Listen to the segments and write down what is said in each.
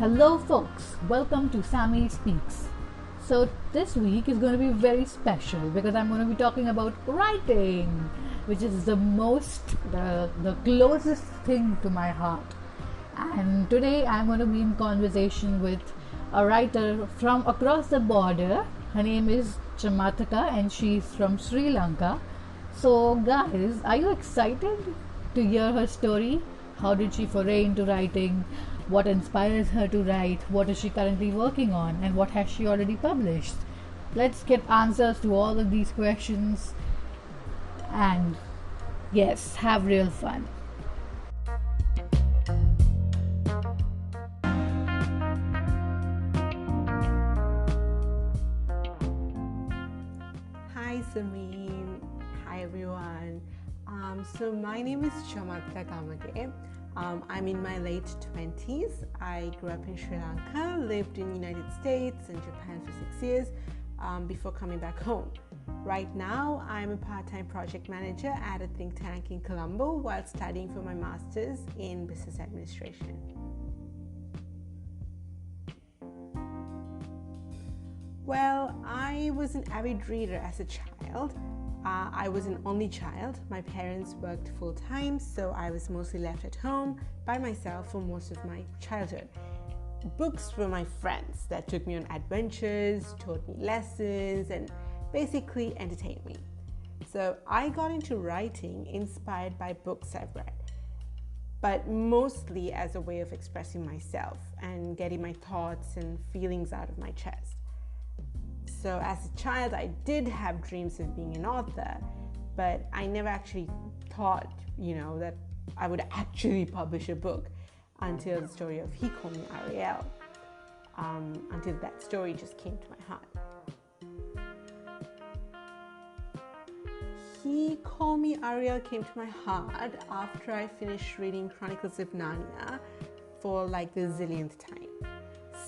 Hello, folks. Welcome to Sammy Speaks. So, this week is going to be very special because I'm going to be talking about writing, which is the closest thing to my heart. And today I'm going to be in conversation with a writer from across the border. Her name is Chamataka and she's from Sri Lanka. So, guys, are you excited to hear her story? How did she foray into writing? What inspires her to write? What is she currently working on? And what has she already published? Let's get answers to all of these questions and, yes, have real fun. Hi Sameen. Hi everyone. So my name is Chamatka Kamake. I'm in my late 20s. I grew up in Sri Lanka, lived in the United States and Japan for 6 years before coming back home. Right now, I'm a part-time project manager at a think tank in Colombo while studying for my master's in business administration. Well, I was an avid reader as a child. I was an only child. My parents worked full-time, so I was mostly left at home by myself for most of my childhood. Books were my friends that took me on adventures, taught me lessons, and basically entertained me. So I got into writing inspired by books I've read, but mostly as a way of expressing myself and getting my thoughts and feelings out of my chest. So as a child, I did have dreams of being an author, but I never actually thought, that I would actually publish a book until the story of He Called Me Ariel, until that story just came to my heart. He Called Me Ariel came to my heart after I finished reading Chronicles of Narnia for like the zillionth time.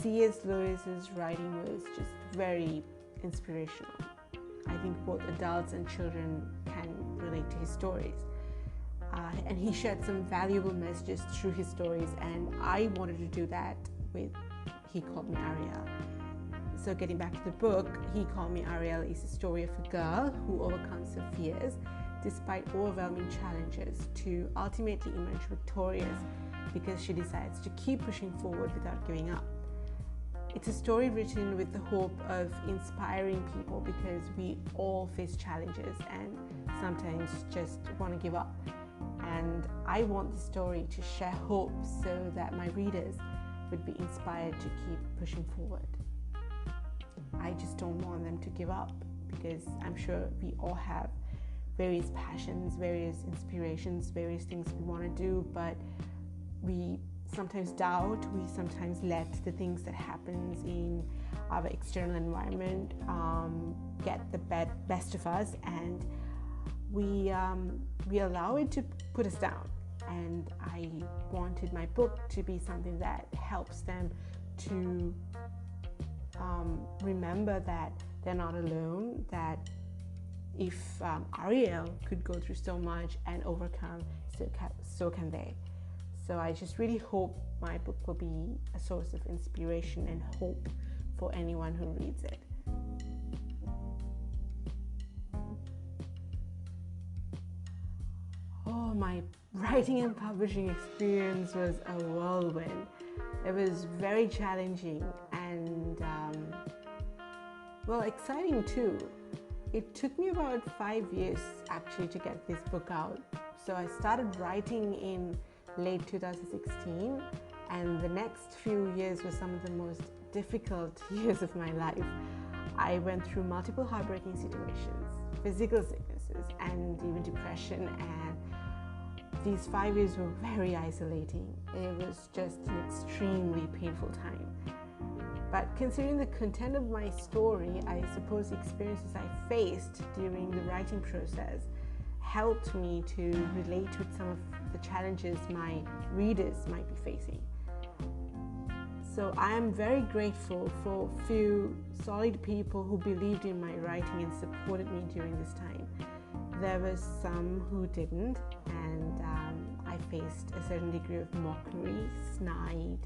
C.S. Lewis's writing was just very inspirational. I think both adults and children can relate to his stories. And he shared some valuable messages through his stories, and I wanted to do that with He Called Me Ariel. So getting back to the book, He Called Me Ariel is a story of a girl who overcomes her fears despite overwhelming challenges to ultimately emerge victorious because she decides to keep pushing forward without giving up. It's a story written with the hope of inspiring people because we all face challenges and sometimes just want to give up. And I want the story to share hope so that my readers would be inspired to keep pushing forward. I just don't want them to give up because I'm sure we all have various passions, various inspirations, various things we want to do, but we sometimes doubt, we sometimes let the things that happens in our external environment get the best of us, and we allow it to put us down. And I wanted my book to be something that helps them to remember that they're not alone, that if Ariel could go through so much and overcome, so can they. So I just really hope my book will be a source of inspiration and hope for anyone who reads it. Oh, my writing and publishing experience was a whirlwind. It was very challenging and, exciting too. It took me about 5 years actually to get this book out. So I started writing in late 2016, and the next few years were some of the most difficult years of my life. I went through multiple heartbreaking situations, physical sicknesses, and even depression, and these 5 years were very isolating. It was just an extremely painful time. But considering the content of my story, I suppose the experiences I faced during the writing process helped me to relate with some of the challenges my readers might be facing. So I am very grateful for a few solid people who believed in my writing and supported me during this time. There were some who didn't, and I faced a certain degree of mockery, snide,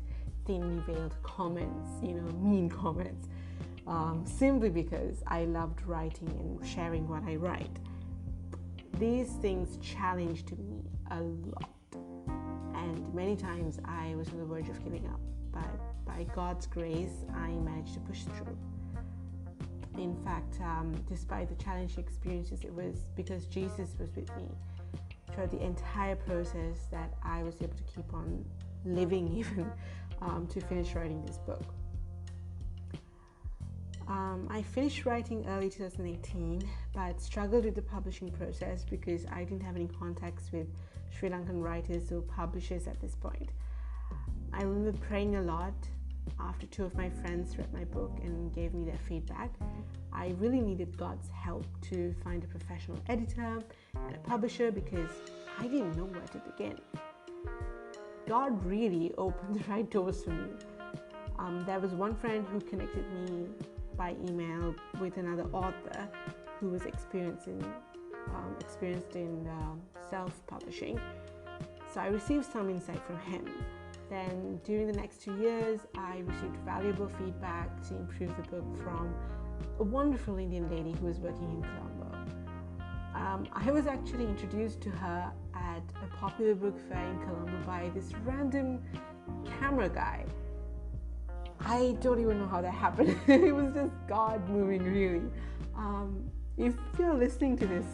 thinly veiled comments, mean comments, simply because I loved writing and sharing what I write. These things challenged me a lot, and many times I was on the verge of giving up, but by God's grace, I managed to push through. In fact, despite the challenging experiences, it was because Jesus was with me throughout the entire process that I was able to keep on living even to finish writing this book. I finished writing early 2018, but struggled with the publishing process because I didn't have any contacts with Sri Lankan writers or publishers at this point. I remember praying a lot after 2 of my friends read my book and gave me their feedback. I really needed God's help to find a professional editor and a publisher because I didn't know where to begin. God really opened the right doors for me. There was one friend who connected me by email with another author who was experienced in self-publishing. So I received some insight from him. Then during the next 2 years, I received valuable feedback to improve the book from a wonderful Indian lady who was working in Colombo. I was actually introduced to her at a popular book fair in Colombo by this random camera guy. I don't even know how that happened. It was just God moving, really. If you're listening to this,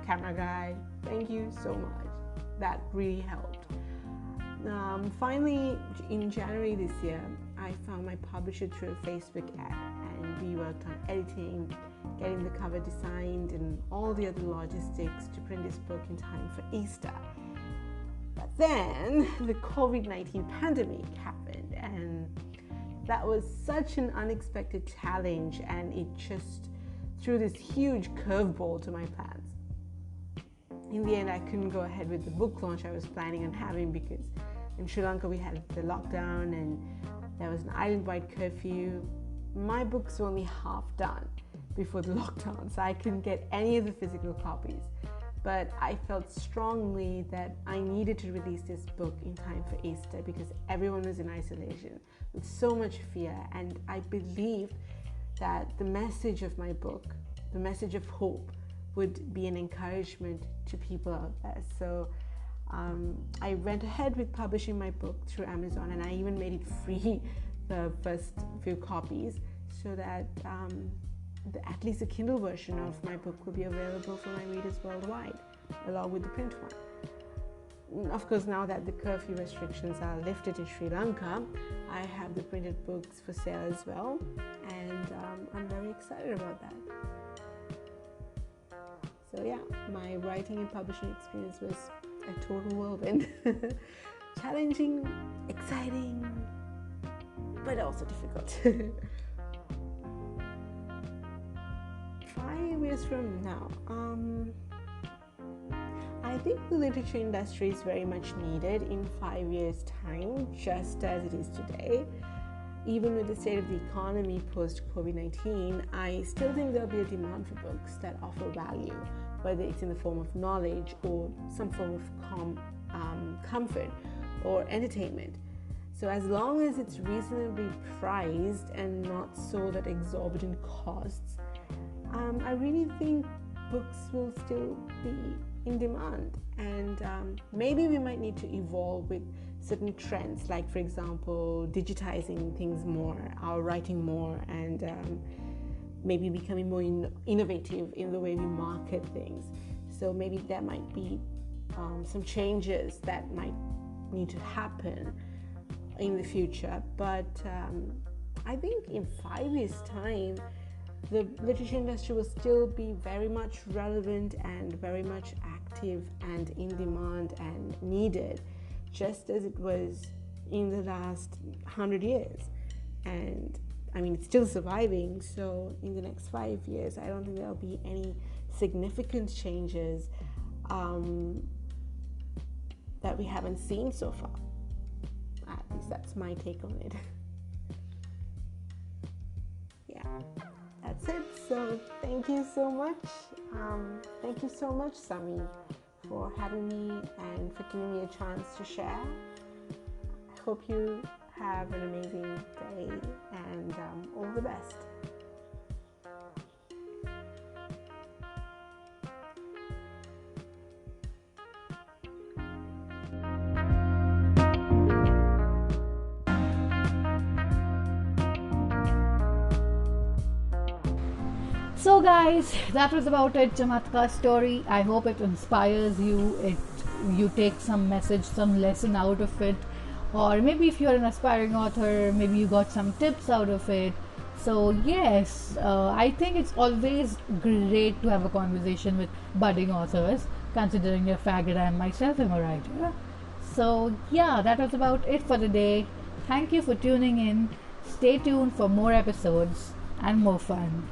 camera guy, thank you so much. That really helped. Finally, in January this year, I found my publisher through a Facebook ad, and we worked on editing, getting the cover designed, and all the other logistics to print this book in time for Easter. But then the COVID-19 pandemic happened, and that was such an unexpected challenge, and it just threw this huge curveball to my plans. In the end, I couldn't go ahead with the book launch I was planning on having because in Sri Lanka we had the lockdown and there was an island-wide curfew. My book's were only half done before the lockdown, so I couldn't get any of the physical copies. But I felt strongly that I needed to release this book in time for Easter because everyone was in isolation with so much fear, and I believed that the message of my book, the message of hope, would be an encouragement to people out there. So I went ahead with publishing my book through Amazon, and I even made it free, the first few copies, so that at least a Kindle version of my book will be available for my readers worldwide, along with the print one. Of course, now that the curfew restrictions are lifted in Sri Lanka, I have the printed books for sale as well, and I'm very excited about that. So yeah, my writing and publishing experience was a total whirlwind. Challenging, exciting, but also difficult. 5 years from now, I think the literature industry is very much needed in 5 years' time, just as it is today. Even with the state of the economy post-COVID-19, I still think there'll be a demand for books that offer value, whether it's in the form of knowledge or some form of comfort or entertainment. So as long as it's reasonably priced and not sold at exorbitant costs, I really think books will still be in demand. And maybe we might need to evolve with certain trends, like for example, digitizing things more, our writing more, and maybe becoming more innovative in the way we market things. So maybe there might be some changes that might need to happen in the future. But I think in 5 years' time, the literature industry will still be very much relevant and very much active and in demand and needed, just as it was in the last 100 years. And I mean, it's still surviving, so in the next 5 years, I don't think there'll be any significant changes that we haven't seen so far. At least that's my take on it. Yeah, that's it. So thank you so much. Thank you so much, Sammy, for having me and for giving me a chance to share. I hope you Have an amazing day and all the best. So guys, that was about it, Chamatka story. I hope it inspires you, you take some message, some lesson out of it, or maybe if you're an aspiring author, maybe you got some tips out of it. So yes, I think it's always great to have a conversation with budding authors, considering your fact that I myself am a writer. So yeah, that was about it for today. Thank you for tuning in. Stay tuned for more episodes and more fun.